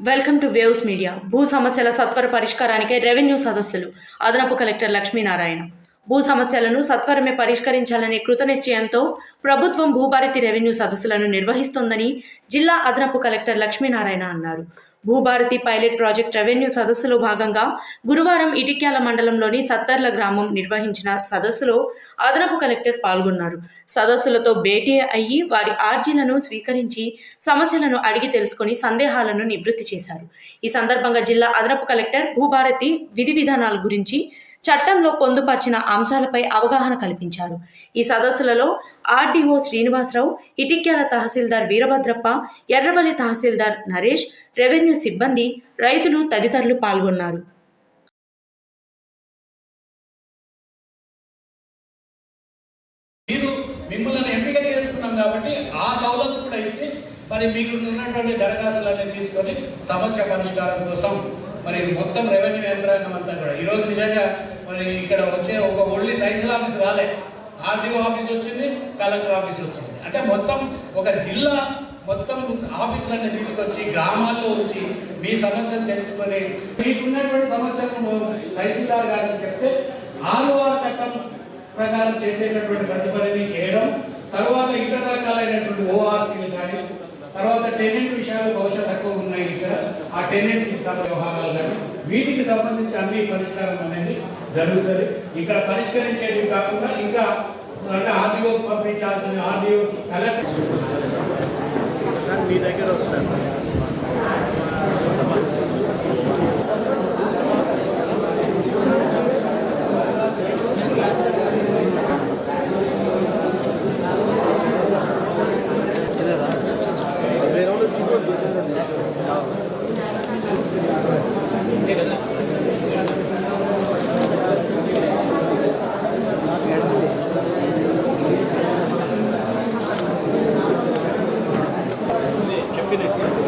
Welcome to waves media. భూ సమస్యల సత్వర పరిష్కారానికే రెవెన్యూ సదస్సులు. అదనపు కలెక్టర్ లక్ష్మీనారాయణ. భూ సమస్యలను సత్వరమే పరిష్కరించాలనే కృతనిశ్చయంతో ప్రభుత్వం భూభారతి రెవెన్యూ సదస్సులను నిర్వహిస్తోందని జిల్లా అదనపు కలెక్టర్ లక్ష్మీనారాయణ అన్నారు. భూభారతి పైలట్ ప్రాజెక్ట్ రెవెన్యూ సదస్సులో భాగంగా గురువారం ఇటిక్యాల మండలంలోని సత్తర్ల గ్రామం నిర్వహించిన సదస్సులో అదనపు కలెక్టర్ పాల్గొన్నారు. సదస్సులతో భేటీ అయ్యి వారి ఆర్జీలను స్వీకరించి సమస్యలను అడిగి తెలుసుకుని సందేహాలను నివృత్తి చేశారు. ఈ సందర్భంగా జిల్లా అదనపు కలెక్టర్ భూభారతి విధి విధానాల గురించి, చట్టంలో పొందుపరిచిన అంశాలపై అవగాహన కల్పించారు. ఈ సదస్సులలో ఆర్డీఓ శ్రీనివాసరావు, ఇటిక్యాల తహసీల్దార్ వీరభద్రప్ప, ఎర్రవల్లి తహసీల్దార్ నరేష్, రెవెన్యూ సిబ్బంది, రైతులు తదితరులు పాల్గొన్నారు. మిమ్మల్ని ఎంపిక చేసుకున్నాం కాబట్టి ఆ సౌలత్ కూడా ఇచ్చి మరి మీకు ఉన్నటువంటి దరఖాస్తులన్నీ తీసుకొని సమస్య పరిష్కారం కోసం మరి మొత్తం రెవెన్యూ యంత్రాంగం అంతా కూడా ఈరోజు నిజంగా మరి ఇక్కడ వచ్చే ఒక ఓన్లీ తహసీల్ ఆఫీస్ రాలే, ఆర్డీఓ ఆఫీస్ వచ్చింది, కలెక్టర్ ఆఫీస్ వచ్చింది. అంటే మొత్తం ఒక జిల్లా మొత్తం ఆఫీసులన్నీ తీసుకొచ్చి గ్రామాల్లో ఉంచి మీ సమస్యను తెలుసుకొని మీకున్నటువంటి సమస్యలను తహసీల్దార్ గారికి చెప్తే 6వ చట్టం ప్రకారం చేసేటటువంటి ప్రతి పనిని చేయడం, తర్వాత ఇతర రకాలైనటువంటి ఓఆర్సీలు కానీ, తర్వాత టెనెంట్ విషయాలు బహుశా తక్కువ ఉన్నాయి ఇక్కడ, ఆ టెనెంట్స్ వ్యవహారాలు కానీ వీటికి సంబంధించి అన్ని పరిష్కారం అనేది జరుగుతుంది. ఇక్కడ పరిష్కరించేది కాకుండా ఇంకా అంటే ఆర్డీఓ పంపించాల్సిన ఆర్డీఓ కలెక్టర్ మీ దగ్గర వస్తారు. చెప్పినట్టు